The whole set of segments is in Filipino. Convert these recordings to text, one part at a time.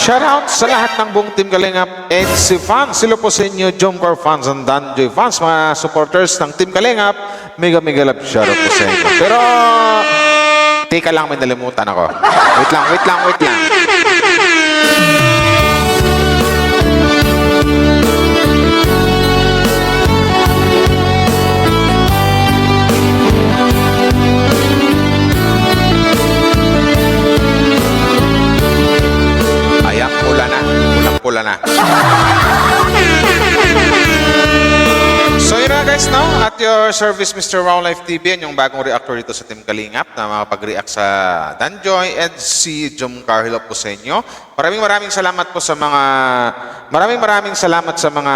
Shoutout sa lahat ng buong Team Kalingap EDC fans. Sila po sa inyo, Jomcar fans and Danjoy fans, mga supporters ng Team Kalingap. Mega love shoutout po sa inyo. Pero, teka lang, may nalimutan ako. Wait lang. Ayan, pula na. So yun na guys, no? At your service, Mr. Wow Life TV, yung bagong reactor dito sa Team Kalingap na makapag-react sa Danjoy and si Jomcar. Hello po sa inyo. Maraming salamat po sa mga maraming salamat sa mga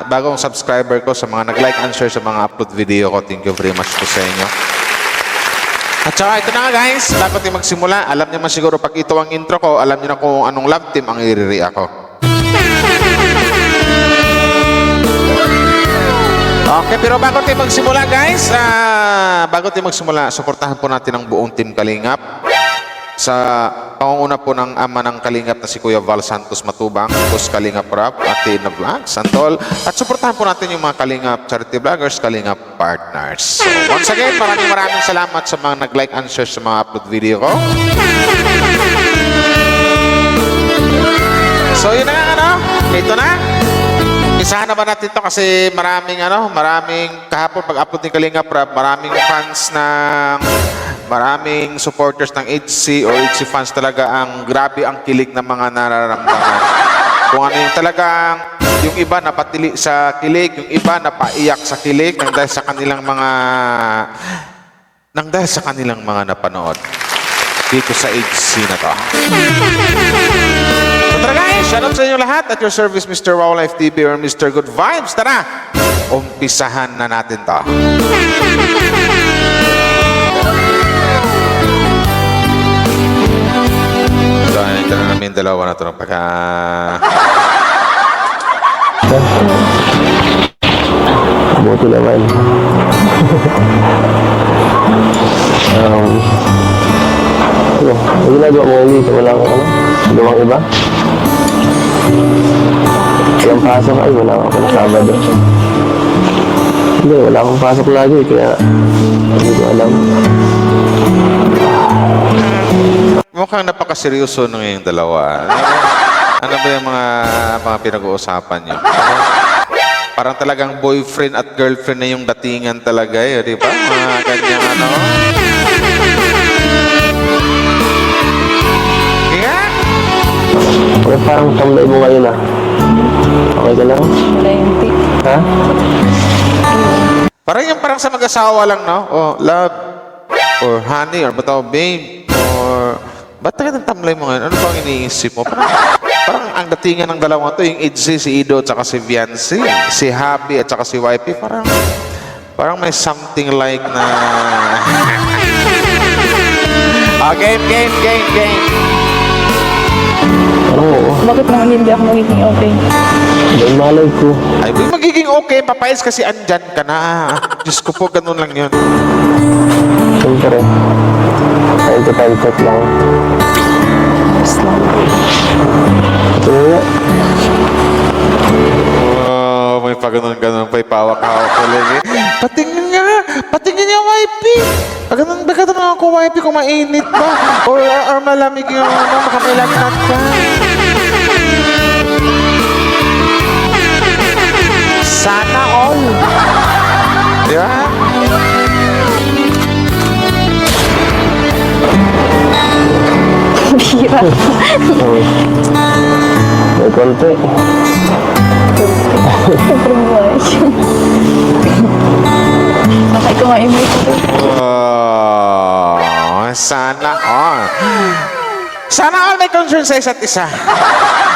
bagong subscriber ko, sa mga nag-like and share sa mga upload video ko. Thank you very much po sa inyo. At saka ito na nga guys, bago tayo magsimula, alam niyo man siguro pag ito ang intro ko, alam niyo na kung anong love team ang i-react ko. Okay, pero bago tayo magsimula guys, suportahan po natin ang buong Team Kalingap. Sa pangunguna po ng ama ng Kalingap na si Kuya Val Santos Matubang, Boss Kalingap Rap, Ate na Vlog, Santol, at suportahan po natin yung mga Kalingap Charity Vloggers, Kalingap Partners. So, once again, maraming salamat sa mga nag-like and share sa mga upload video ko. So, yun na nga, ano? Ito na. Isahan na ba natin ito kasi maraming kahapon pag-upload ni Kalingap Rap, maraming supporters ng HC or HC fans talaga ang grabe ang kilig ng mga nararamdaman. Kung ano yung talagang yung iba napatili sa kilig, yung iba napaiyak sa kilig nang dahil sa kanilang mga napanood dito sa HC na to. So tara guys, shoutout sa inyo lahat at your service, Mr. Wow Life TV or Mr. Good Vibes. Tara, umpisahan na natin to. So, ito na namin dalawa na ito ng pagka... Buti naman. Ang ginagawa mo ulit, wala akong gawang iba? Walang pasok ay, wala akong Sabado. Hindi, wala akong pasok lagi, kaya hindi ko alam. Mukhang napakaseryoso ng yung dalawa. Ano ba yung mga pinag-uusapan niyo? Parang talagang boyfriend at girlfriend na yung datingan talaga eh, di ba? Mga kanyang ano. Kaya? Okay, parang tamlay mo ngayon ah. Okay ka lang? Wala yung tip. Ha? Parang sa mag-asawa lang, no? Oh, love, or honey, or bataw, babe, or... Ba't talagang tamlay mo ngayon? Ano bang iniisip mo? Parang ang datingan ng dalawang to, yung HC, si Ido, at saka si Viancy, si Happy, at saka si YP, parang may something like na... Game. Oo. Bakit naman hindi ako magiging okay? May malay ko. Ay, magiging okay, papayas kasi andyan ka na. Diyos ko po, ganun lang yun. Siyempre. Ayun ko talkot lang. Basta lang. Ito nga. Oh, may paganon-ganon pa, ipawak-hawak ko lang eh. Patingin niya, YP. Paganon ako, YP, kung mainit ba? Or malamig yung makamilagnat ka. Sana all. Di ba? Bira. May konti. Sobrang buhay. Bakit ko ma-imit ito? Sana all. Sana all may concern sa isa't isa.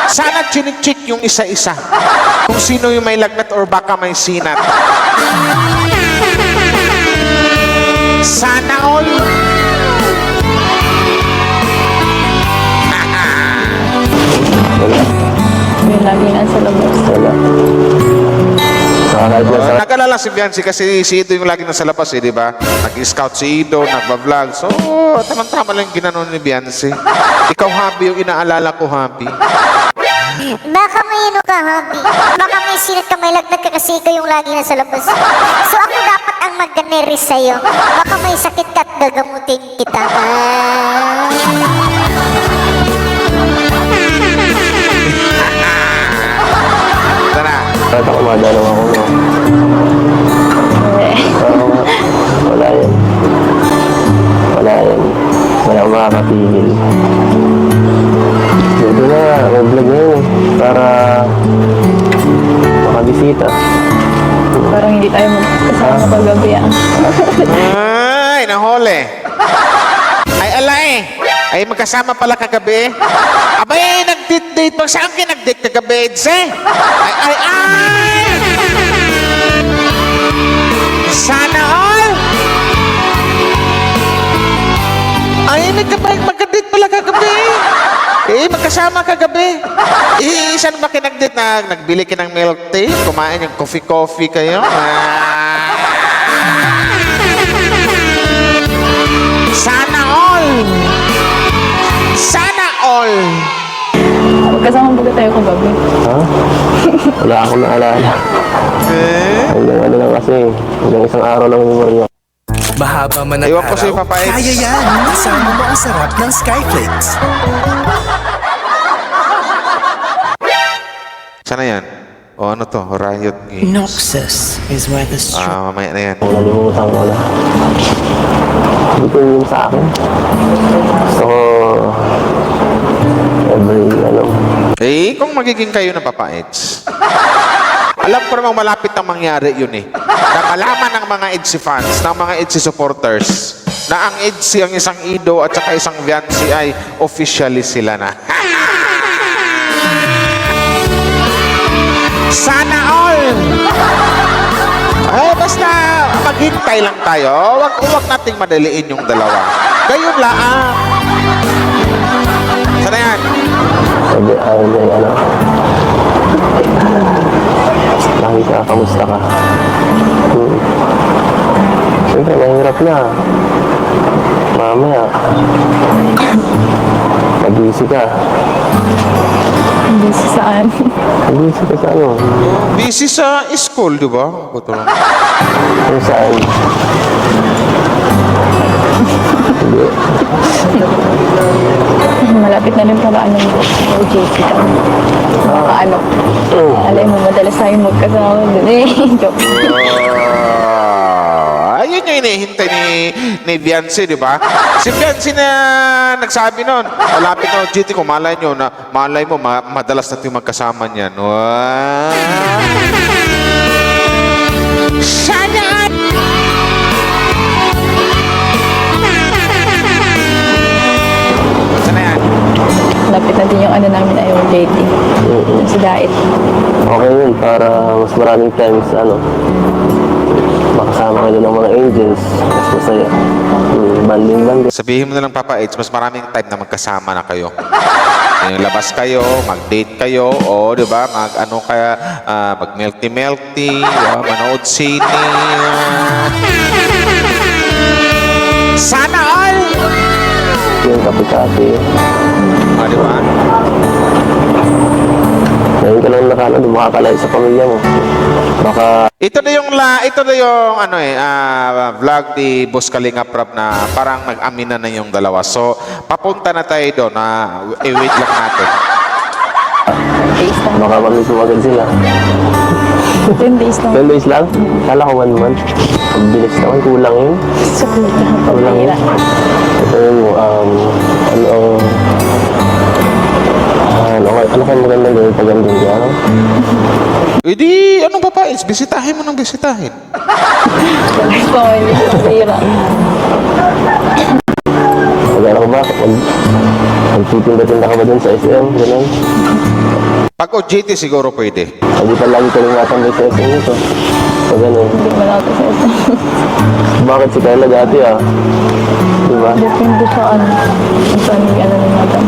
Sana chinik-chick yung isa-isa. Kung sino yung may lagnat or baka may sinat. Sana all. Wala. Yung lagi nasa labas. Wala. Nakakahit na sa... nag-alala si Biancy kasi si Ido yung lagi nasa labas di ba? Nag-scout si Ido, nagba-vlog. So, tamang-tama lang yung ginanon ni Biancy. Ikaw, Habi, yung inaalala ko, Habi. Baka may ano ka, Habi. Baka may silat ka, may lagnat ka kasi ikaw yung lagi nasa labas. So ako dapat ang mag-neris sa'yo. Baka may sakit ka at gagamutin kita. Tara. Kahit ako madalaw ako, no? Eh, Oo nga. Wala yan. Wala yan. Wala akong makakapigil. Dito na, may vlog na yun eh. Para makabisita. parang hindi tayo magkasama paggabi ah. Ay, nahuli. Ay, alay. Ay, magkasama pala kagabi. Abay, nag-date-date. Pag saan kayo nag-date kagabi, Edse? Ay. Sana all. Ay, magka-date pala kagabi. Magkasama kagabi. Saan ba kayo nag-date? Nagbili kayo ng milk tea? Kumain yung coffee kayo? Sana all! Sana all! Magkasama ba tayo kagabi? Ha? Wala akong naalala. Hanggang ano lang kasi, hanggang isang araw lang yung memory ko. Mahaba man ang Ewan ko sa'yo, araw, Papa X. kaya yan. Kasama mo ang sarap ng Skyflakes. Sana yan? O ano to? Riot Games. Noxus is where the Mamaya na yan. Nalimutan ko na. Hindi ko yung sa akin. Gusto ko kung magiging kayo ng Papa Eds, alam ko namang malapit na mangyari yun na malaman ng mga EDSI fans, ng mga EDSI supporters, na ang EDSI, ang isang Ido at saka isang Viancy ay officially sila na. Sana all! Ay, basta maghintay lang tayo. Huwag nating madaliin yung dalawa. Gayon lang. Sana yan? Sabi, ano? Lagi ka, kamusta ka? Siyempre, mahirap na. Mamaya, mag-easy ka. Hindi sa saan. Mag-easy ka sa ano? Busy sa school, di ba? Buto. Kung saan? Hindi. Malapit na rin pala ano OJT ka. Baka ano. Alay mo, madalas tayo magkasama dun eh. Joke. Ayun yung hinihintay ni Viancy, di ba? Si Viancy na nagsabi nun, malapit na OJT ko, malay mo, madalas natin magkasama niyan. Wow! Sana! Sana yan? Malapit na din yung ano namin ay OJT. Sa Dait. Okay yun, para mas maraming times, makasama kayo ng mga angels. Mas masaya. Banding. Sabihin mo na lang, Papa Eds, mas maraming time na magkasama na kayo. Labas kayo, mag-date kayo, o di ba, mag-melty-melty, manood sine. Sana all! Yung kape-kape. Di ba? Ngayon ka lang makakalayo sa pamilya mo. Baka Ito na yung vlog ni Boss Kalinga Prab na parang nag-amina na yung dalawa. So, papunta na tayo doon na i-wait lang natin. Days lang. baka magsuwagan sila. 10 days lang. 10 days lang? Kala ko 1 month. Ang bilis naman, kulang yun. Sa kulit na. Kulang yun. Ito yun mo, ano kayo magandang gawin pag andun ka, ano? Di, anong Papa Eds? Bisitahin mo ng bisitahin. Ito, hindi ko pira. Magkano ba? Magtitinda-tinda ka ba dun sa SM? Ganun? Pag OJT siguro pwede. Hindi pa lagi ka rin matambay sa SM nito. So, ganun. Hindi ko lang ako sa ito. Bakit si Kayla dati, Diba? Depende sa ano. Ang saan yung ano ng madam.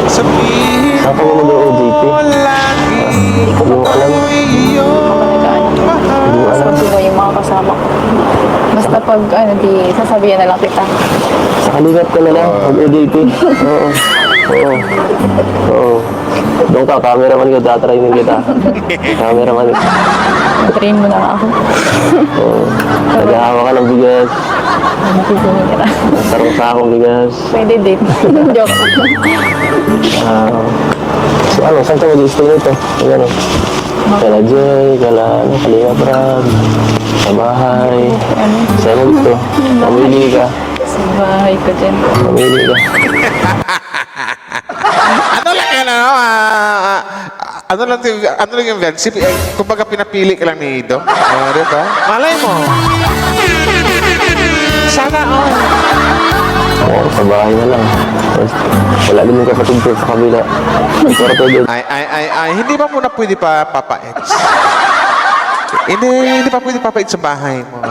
Sabihin Saan ka mo mag-OJT? lagi Hindi ko Yung alam, ako nag-ano. yung pag ano, di sasabihan na lang kita. Sa kalingap ka na lang, mag-OJT. Oo. Oo. Oo. Doon ka, cameraman ko, tatraining kita. Cameraman. Train mo na nga ako. Oo. Naghahawa ka ng bigas. Bibinira. Sarong sa akong bigas. Pwede din. Joke. So ano, saan ka mag-stay nito? Ano? Kala Joy, kala ano, Kalinga Prab, sa bahay. Saan mo gusto? Mamili ka. Sa bahay ko dyan. Mamili ka. Ano lang yan, ano lang yung Vince? Kumbaga pinapili ka lang ni Ido. Diba? Malay mo. Sana all. Oo, sa bahay na lang. Wala din yung kapatid ko sa kabila. Kwarto din. Ay, hindi ba muna pwede pa Papa Eds? Hindi pa pwede Papa Eds sa bahay mo.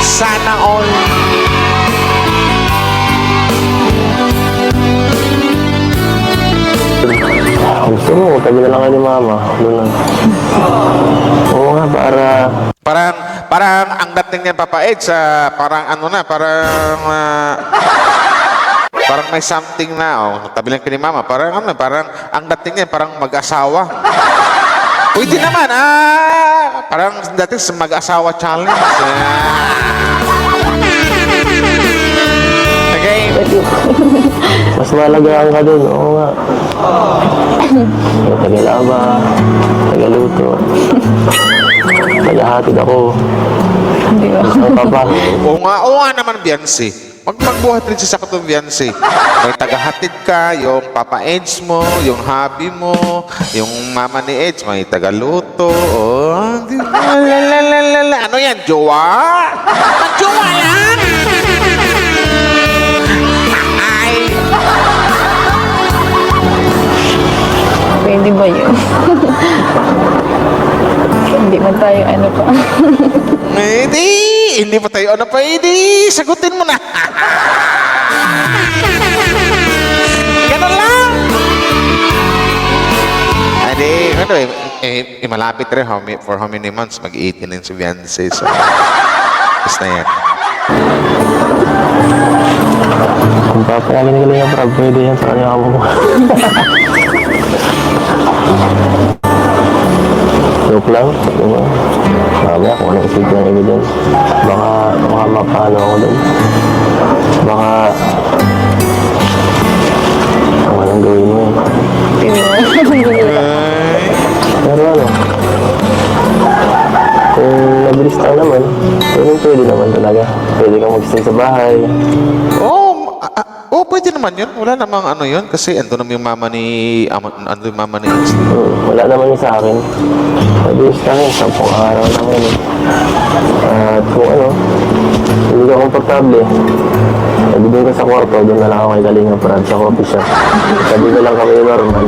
Sana all. Gusto mo, tabi na lang kayo ni Mama. Doon lang. Oo nga, Parang ang dating niyan Papa Eds, parang ano na, parang may something na, tabi lang kay ni Mama, parang ang dating niyan, parang mag-asawa. Pwede naman, parang dating sa mag-asawa challenge. Okay. mas malagaan ka doon. Oo nga. Tagalaba, tagaluto. Tagahatid ako. Hindi ko. Ang papa. Oo nga naman, Beyonce. Magbuhat rin siya sa katong Beyonce. May tagahatid ka, yung Papa Eds mo, yung hubby mo, yung mama ni Eds, may tagaluto. Oh, di ba? Lalalala. Ano yan, jowa? Jowa yan? Ay. Pwede ba yun? Hindi man tayo ano pa. Hindi pa tayo ano pa, sagutin mo na. Ganun lang. Malapit rin for how many months? Mag-18 din si Beyonce. So, basta na yan. Kung papayagin ka lang yung Prab, pwede yan sa kanya mo. Joke lang. Diba? Mamaya kung anong isip ng iba dyan. Baka mapano ako dun. Baka kung anong gawin mo eh. Pero ano, kung nabilis tayo naman, pwede naman talaga. Pwede kang mag-stay sa bahay. Pwede naman yun. Wala namang ano yun. Kasi ando naman yung mama ni Eds. Wala naman yun sa akin. Mabilis kami, 10 araw naman eh. At kung ano, hindi ka komportable, sabi doon ka sa kwarto, doon na lang ako kay Kalinga Prab sa coffee shop. Sabi na lang kami normal.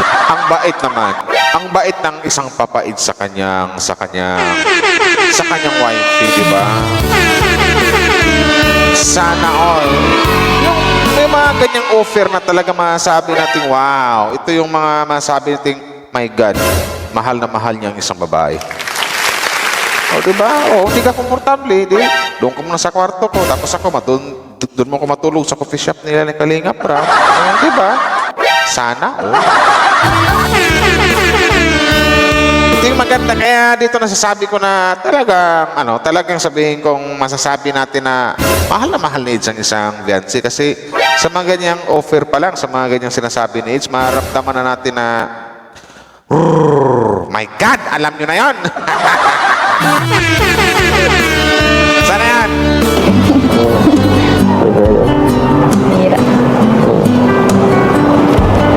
Ang bait naman. Ang bait ng isang Papa Eds sa kanyang wifey, di ba? Sana all. May mga ganyang offer na talaga masasabi natin, wow. Ito yung mga masasabi natin, my God, mahal na mahal niya ang isang babae. Di ba? Hindi ka komportable, di? Doon ka muna sa kwarto ko, tapos ako, doon mo ko matulog sa coffee shop nila ng Kalinga Prab. Di ba? Sana all. Ito yung maganda. Kaya dito nasasabi ko na talagang sabihin kong masasabi natin na mahal ni Eds ang isang Beyonce. Kasi sa mga ganyang offer pa lang, sa mga ganyang sinasabi ni Eds, maramdaman na natin na, my God, alam nyo na yon. Sana yan? Hira.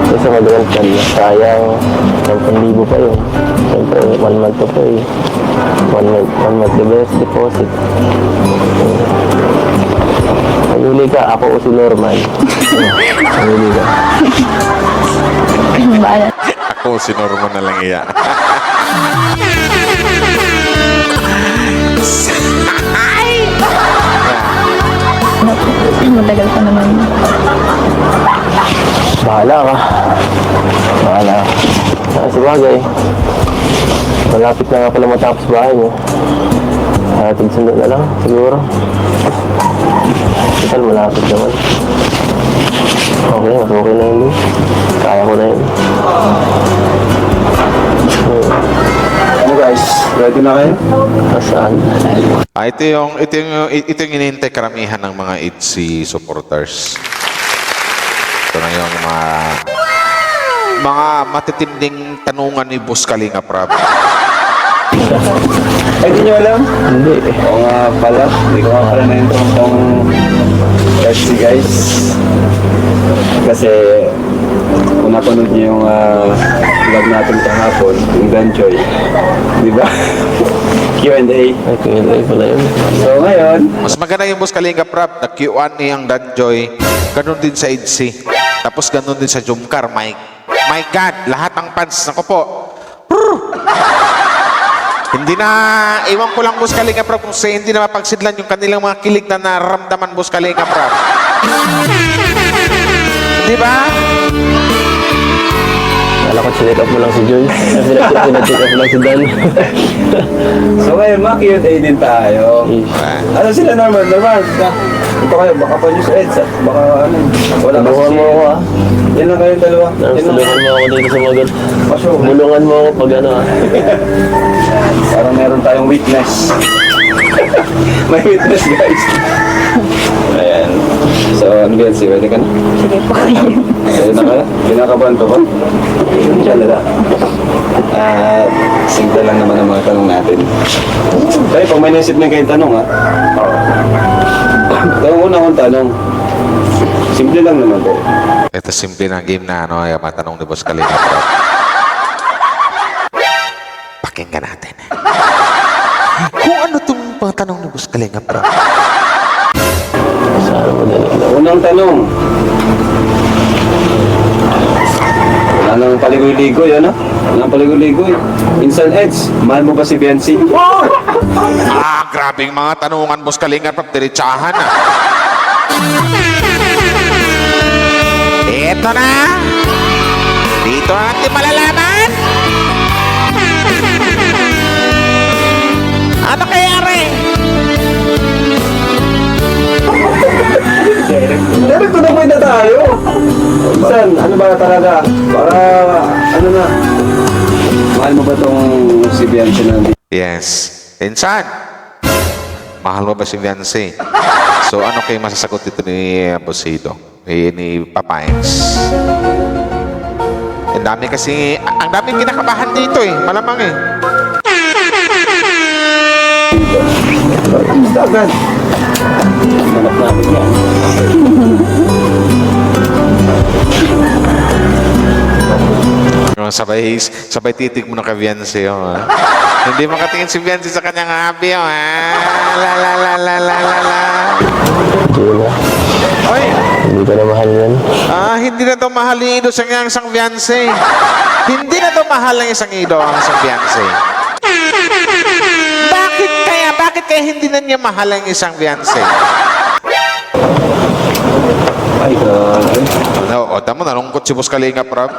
Kasi madalang ka, sayang 10,000 pa yun. Siyempre, 1 month pa eh. 1 month the best deposit. Mamili ka, ako o si Norman. Mamili ka. Baala. Ako, si Norman na lang iya. Matagal pa naman. Bahala ka. Malapit na nga pala matapos bahay niya. Hatid sundo na lang, siguro. Total, malapit naman. Okay, mas okay na yun. Kaya ko na yun. Ano guys, ready na kayo? Nasaan? Ito yung inintay karamihan ng mga ITZY supporters. Ito na yung mga matitinding tanungan ni Boss Kalinga Prab. Ay, di nyo alam? Hindi. Oo nga pala, hindi ko nga pala na-intong tong FC guys. Kasi kung napanood nyo yung vlog natin kahapon, yung Danjoy, di ba? Q&A. Ay, Q&A pala yun. So ngayon, Mas maganda yung Boss Kalinga Prab, na Q1 niyang Danjoy, ganun din sa ITZY. Tapos ganun din sa Jumcar, Mike. My God, lahat ng fans, nako po. Hindi na, iwan ko lang Boss Kalinga Prab kung hindi na mapagsidlan yung kanilang mga kilig na naramdaman Boss Kalinga Prab. Di ba? Kala ko chinek up mo lang si Joy. Chinek up mo lang si Dan. so ngayon, Q&A din tayo. Ano sila normal? Ito kayo, baka pa nyo sa EDSA. Baka ano, wala kasi. Tulungan mo ako ah. Yan lang kayong dalawa. Tulungan mo ako dito sa magal. Pasyo. Bulungan mo ako pag ano ah. Parang meron tayong witness. May witness guys. Ayan. So, ano ba yan? Ready ka na? Sige po kayo. Ready na kaya? Kinakabahan ka ba? Diyan na. Simple lang naman ang mga tanong natin. Tayo, pag may naisip na kayong tanong ha. Ito ang una kong tanong. Simple lang naman to. Ito simple na game na yung matanong ni Boss Kalinga Prab. Pakinggan natin. Kung ano itong mga tanong ni Boss Kalinga Prab. Sana madali lang. Unang tanong. Wala nang paligoy-ligoy, ano? Wala nang paligoy-ligoy. Instant Edge, mahal mo ba si Biancy? Grabing mga tanungan Boss Kalinga Prab, diretsahan ah. Ito na. Dito na natin malalaman. Ano kayari? Direct to the point na tayo. San, ano ba talaga? Para, ano na? Mahal mo ba tong si Biancy na? Yes. Insan, mahal mo ba si Viancy? So ano kayo masasagot dito ni Bosido? Ni Papa Engs? Ang dami kasi, ang daming kinakabahan dito eh. Malamang eh. Basta agad. Manap namin yan. Yung sabay titig mo na kay Viancy. Oh, ah. Hindi makatingin si Viancy sa kanyang habi. Oh, ah. La la la la la la la. Joy na. Oy, Hindi ko na mahal yan. hindi na daw mahal yung ido sa isang Viancy. Hindi na daw mahal ng isang ido ang isang Viancy. Bakit kaya? Bakit kaya hindi na niya mahal ang isang Viancy? Ay, grabe. No, o tamo, nalungkot si Boss Kalinga Prab.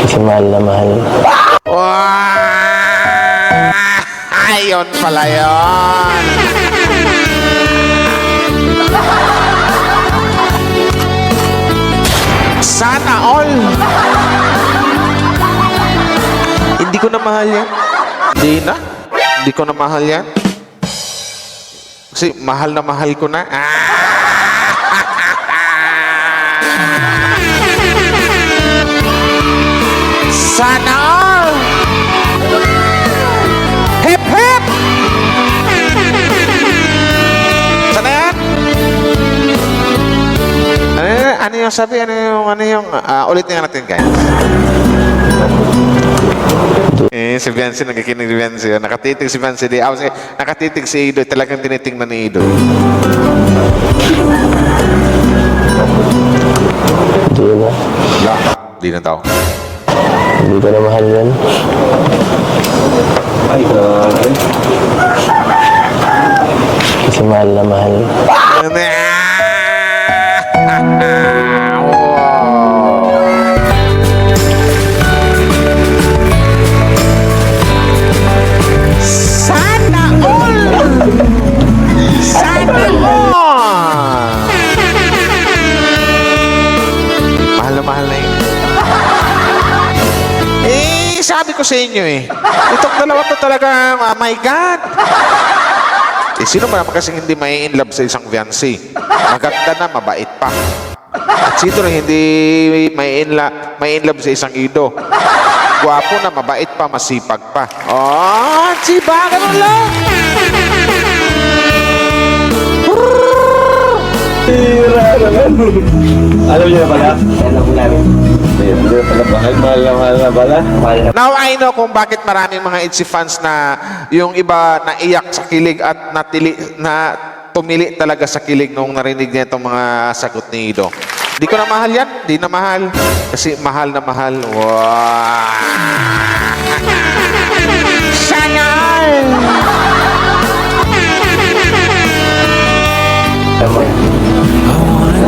Kasi mahal na mahal. Wow! Ayun pala yun. Sana all. Hindi ko na mahal yan. Hindi na. Hindi ko na mahal yan. Kasi mahal na mahal ko na. Sana all. Hip hip. Sana yan? Ano yung sabi? Ano yung ulitin natin guys. Si Viancy, nagkikinig si Viancy. Nakatitig si Viancy. Nakatitig si Ido. Talagang tinitingnan ni Ido. Hindi na. Di na daw. Hindi ko na mahal yan. Ay, grabe. Kasi mahal na mahal. Wow. sinasabi ko sa inyo eh. Itong dalawa to talaga, oh my God. Eh, sino ba naman kasing hindi may in love sa isang fiancé? Maganda na, mabait pa. At sino rin hindi may in love sa isang ido? Gwapo na, mabait pa, masipag pa. Oh, sipa, ganun lang. Tira naman. Alam niyo na pala? Alam mo namin. Hindi pala mahal na pala. Now I know kung bakit maraming mga ITZY fans na yung iba naiyak sa kilig at tumili talaga sa kilig nung narinig niya itong mga sagot ni Ido. Di ko na mahal yan. Di na mahal. Kasi mahal na mahal. Wow! Sangal!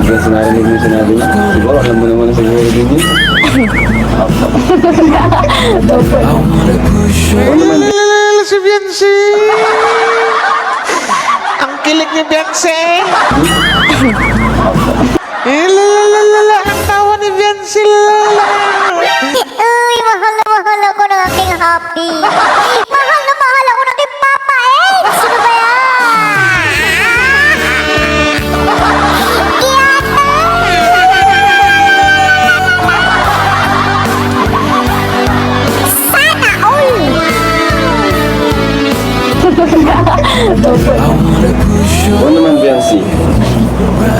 Ang sinarinig mo sinabi niya. Siguro, alam mo naman na siguro din yun. Lalalala si Beyonce! Ang kilig ni Beyonce! Lalalala ang tawa ni Beyonce! Uy, mahal na ako ng aking happy. Mahal na mahal ako ng aking Papa X. Sino ba yan? Sana all. Oo naman, Biancy.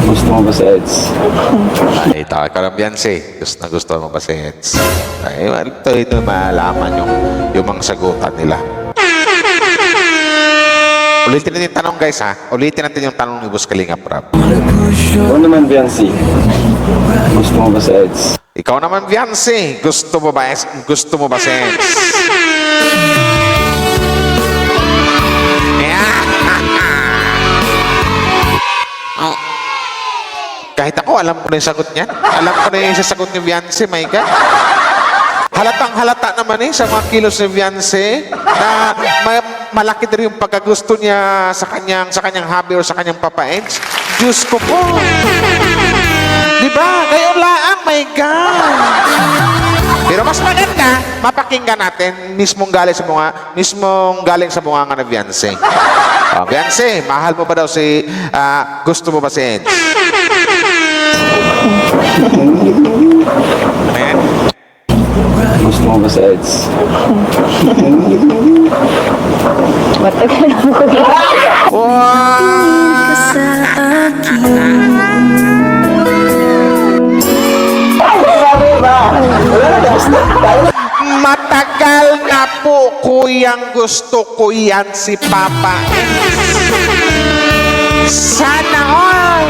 Gusto mo ba sa Eds? Ay, taka ka lang Beyonce. Gusto mo ba si Eds? Ay, ito malaman yung mga sagutan nila. Ulitin natin yung tanong guys ha. Ulitin natin yung tanong ni Boss Kalingap Rap. Oo naman, Biancy. Gusto mo ba sa Eds? Ikaw naman Beyonce. Gusto mo ba si Eds? Kahit ako, alam ko na yung sagot niyan. Alam ko na yung sasagot ni Beyonce, my God. Halatang halata naman sa mga kilos ni Beyonce na malaki din yung pagkagusto niya sa kanyang hobby o sa kanyang Papa Eds. Diyos ko po. Diba? Ngayon lang, my God. Pero mas maganda, mapakinggan natin mismong galing sa bunganga ni Beyonce. Beyonce, mahal mo ba daw gusto mo ba si Eds? Amen? Gusto mo ba sa Eds? Matagal ako Matagal na po kuyang gusto ko yan si Papa Eds. Sana all.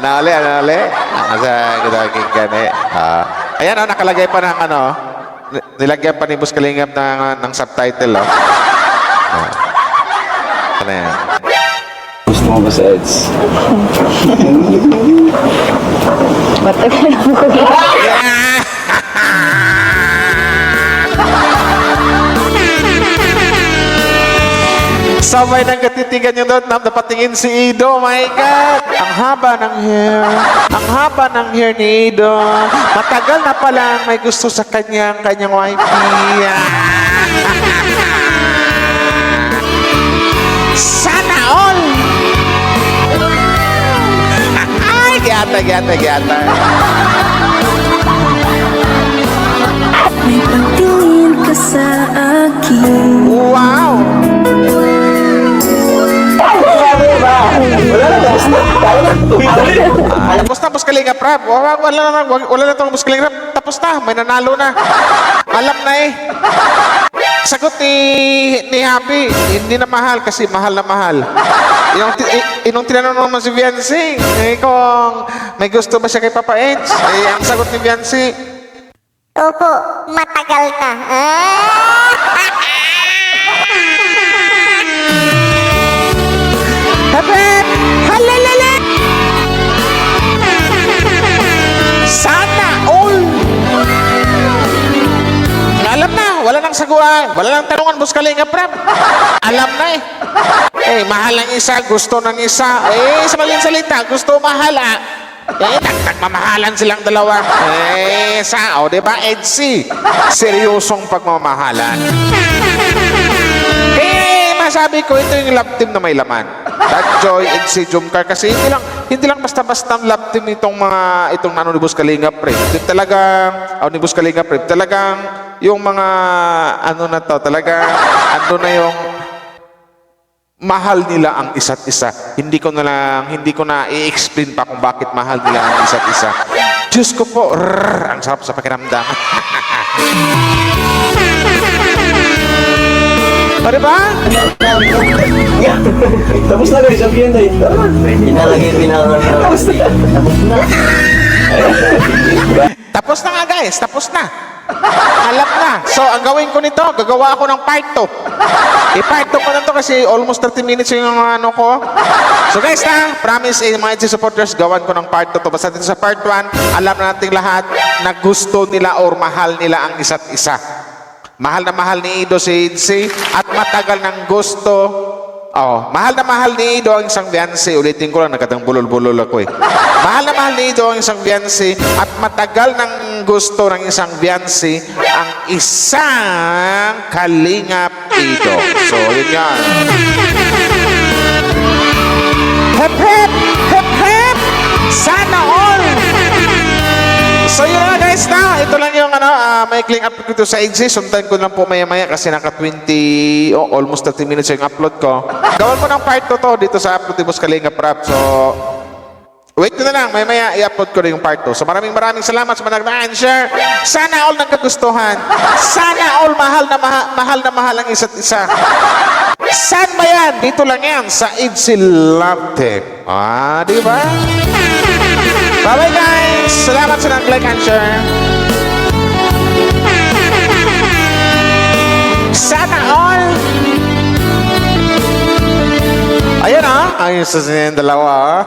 Ano uli? Sa gagawin gani. Ayan nakalagay pa ng nilagyan pa ni Boss Kalingap ng subtitle Ano yan? Gusto mo ba sa Eds? Matagal ako Sabay ng katitigan nyo doon, napatingin si Ido, my God! Ang haba ng hair ni Ido. Matagal na palang may gusto sa kanyang wifey. Sana all! Ay, gata. May pagtingin ka sa akin. Wow! Tapos na, Boss Kalingap Rap. Wala na itong Boss Kalingap Rap. Tapos na, may nanalo na. Alam na eh. Sagot ni Happy, hindi na mahal kasi mahal na mahal. Inong tinanong naman si Beyonce, kung may gusto ba siya kay Papa Eds? Ang sagot ni Beyonce, Opo, matagal na. Halalala! Sana all! Alam na, wala nang saguan, wala nang tanungan, Boss Kalingap Rap. Alam na mahal ng isa, gusto ng isa. Sa maling salita, gusto mahal Nagmamahalan silang dalawa. Di ba, EDC? Seryosong pagmamahalan. Masabi ko, ito yung love team na may laman. Danjoy, EDC, Jomcar, kasi hindi lang basta-basta ang love team itong Anonymous Kalinga Prep. Ito talagang, Anonymous Kalinga Prep, talagang yung mga, talagang, na yung mahal nila ang isa't isa. Hindi ko na i-explain pa kung bakit mahal nila ang isa't isa. Diyos ko po, ang sarap sa pakiramdam. O, diba? Tapos na guys, sabihin na yun. Pinalagay pinangan na. Tapos na nga guys, tapos na. Alam na. So, ang gawin ko nito, gagawa ako ng part 2. I-part 2 ko na to kasi almost 30 minutes yung ko. So guys promise mga EDC supporters, gawan ko ng part 2 to. Basta dito sa part 1, alam na nating lahat na gusto nila or mahal nila ang isa't isa. Mahal na mahal ni Ido si EDC at matagal ng gusto. Mahal na mahal ni Ido ang isang fiancé. Ulitin ko lang, nagkatang bulol-bulol ako eh. Mahal na mahal ni Ido ang isang fiancé at matagal ng gusto ng isang fiancé ang isang Kalingap Ido. So, yun yan. Hep, hep! Hep, hep! Sana all! So yun na guys ito lang yung maikling upload ko sa EDC. Sundan ko lang po maya-maya kasi naka 20, almost 30 minutes yung upload ko. Gawin ko ng part 2 to dito sa Anonymous Kalinga Prep. So, wait na lang, maya-maya i-upload ko rin yung part 2. So maraming salamat sa mga nag-share. Sana all nagkagustuhan. Sana all mahal na mahal ang isa't isa. Saan ba yan? Dito lang yan sa EDC Love Team. Di ba? Bye-bye guys! Salamat sa nag-like and share. Sana all! Ayun ayun sa dalawa